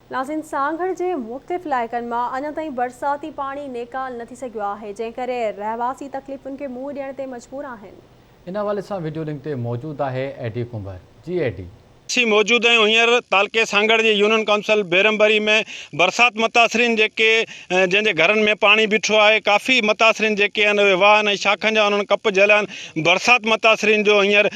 नाज़रीन, सांगड़ के मुख़्तलिफ़ इलाइक़नि में अञा ताईं बरसाती पानी नेकाल नथी सघियो आहे, जंहिं करे रहवासी तकलीफ़ुनि के मुंहुं ॾियण ते मजबूर आहिनि। इन हवाले से वीडियो लिंक ते मौजूद है एडी कुंभर। जी एडी मौजूद आहियूं हींअर तालके सांगड़ जी यूनियन काउंसिल बेरमबरी में बरसात मुतासिरीन जेके जंहिंजे घरनि में पानी बीठो आहे, काफ़ी मुतासिरीन जेके आहिनि उहे वाहन ऐं शाखनि जा उन्हनि कप जलिया आहिनि। बरसात मुतासिरीन जो हींअर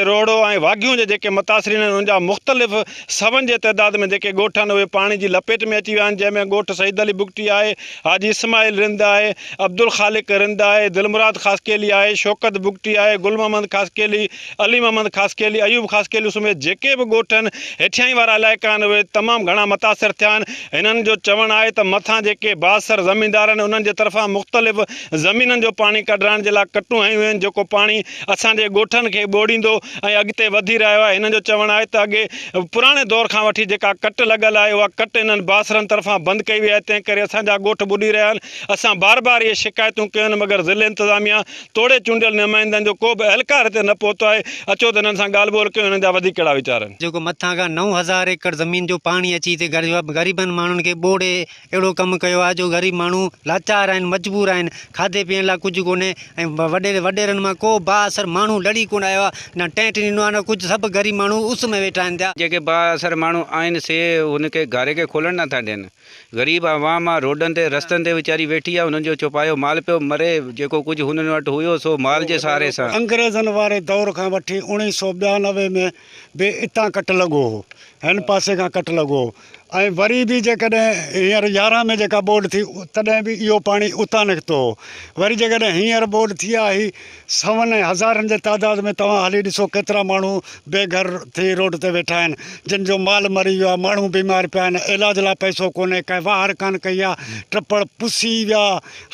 रोड़ो ऐं वाघियूं जे जेके मुतासिरीन आहिनि उनजा मुख़्तलिफ़ सभनि जे तइदाद में जेके ॻोठ आहिनि उहे पाणी जी लपेट में अची विया आहिनि, जंहिंमें ॻोठ सईद अली बुगटी आहे, हाजी इस्माइल रिंद आहे, अब्दुल ख़ालिक रिंद आहे, दिलमुराद ख़ासकेली आहे, शौकत बुगटी आहे, गुल मोहम्मद ख़ासकेली, अली मोहम्मद ख़ासकेली, अयूब ख़ासकेली समेत जेके बि ॻोठ आहिनि हेठियाई वारा इलाइक़ा आहिनि उहे तमामु घणा मुतासिर थिया आहिनि। हिननि जो चवणु आहे त मथां जेके बासर ज़मीनदार आहिनि उन्हनि जे तरफ़ां मुख़्तलिफ़ ज़मीननि जो पाणी कढाइण जे लाइ कटूं हयूं आहिनि, जेको पाणी असांजे ॻोठनि खे ॿोड़ींदो ऐं अॻिते वधी रहियो आहे। हिननि जो चवणु आहे त अॻे पुराणे दौर खां वठी जेका कट लॻल आहे उहा कट इन्हनि बासरनि तरफ़ां बंदि कई वई आहे, तंहिं करे असांजा ॻोठ ॿुॾी रहिया आहिनि। असां बार बार इहे शिकायतूं कयूं आहिनि, मगर ज़िले इंतिज़ामिया तोड़े चूंडियल नुमाइंदनि जो को बि अहलकार हिते न पहुतो आहे। अचो त हिननि सां ॻाल्हि ॿोल कयूं, हिननि जा वधीक कहिड़ा वीचार आहिनि। जो मथा का 9000 एकड़ ज़मीन जो पानी अची ते गरीबन माण्हुनि खे ॿोड़े अहिड़ो कमु कयो आहे जो ग़रीब माण्हू लाचार आहिनि, मजबूर आहिनि, खाधे पीअण लाइ कुझु कोन्हे ऐं वॾेरनि मां को बाअसर माण्हू लड़ी कोन आयो आहे, न टेंट ॾिनो आहे न कुझु। सभु ग़रीब माण्हू उस में वेठा आहिनि। जेके बाअसर माण्हू आहिनि से हुनखे घारे खे खोलण नथा ॾियनि। ग़रीब आवाम आहे रोडनि ते रस्तनि ते वीचारी वेठी आहे, हुननि जो चौपायो माल पियो मरे, जेको कुझु हुननि वटि हुयो सो माल जे सहारे सां। अंग्रेज़नि वारे दौर खां वठी 1992 में बि इतां कट लॻो हो, हिन पासे खां कट लॻो हो ऐं वरी बि जेकॾहिं हींअर 11 में जेका बोड थी तॾहिं बि इहो पाणी उतां निकितो हो। वरी जेकॾहिं हींअर बोड थी आहे सवनि हज़ारनि जे तइदाद में तव्हां हली ॾिसो केतिरा माण्हू बेघर थी रोड ते वेठा आहिनि, जिन जो माल मरी वियो आहे, माण्हू बीमार पिया आहिनि, इलाज लाइ पैसो कोन्हे, कंहिं वाहर कान कई आहे, टपड़ पुसी विया।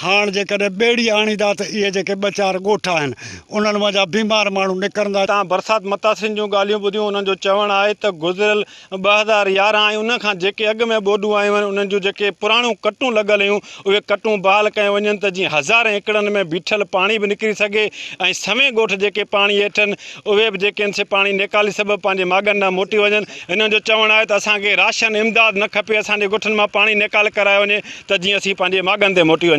हाणे जेकॾहिं ॿेड़ी आणींदा त इहे जेके ॿ चारि ॻोठ आहिनि उन्हनि मां जा बीमार माण्हू निकिरंदा। तव्हां बरसात मुतासिरीन जूं ॻाल्हियूं ॿुधियूं, उन्हनि जो चवणु आहे त गुज़िरियल 2011 ऐं उन खां जेके अॻु में ॿोॾूं आयूं आहिनि उन्हनि जूं जेके पुराणियूं कटूं लॻल हुयूं उहे कटूं बहाल कयूं वञनि त जीअं हज़ारें एकड़नि में बीठल पाणी बि निकिरी सघे ऐं सवें ॻोठ जेके पाणी हेठि उहे बि जेके आहिनि से पाणी निकाली सबबि पंहिंजे माॻनि ॾांहुं मोटी वञनि। हिननि जो चवणु आहे त असांखे राशन इमदाद न खपे, असांजे ॻोठनि मां पाणी निकाल करायो वञे त जीअं असीं पंहिंजे माॻनि ते मोटी वञूं।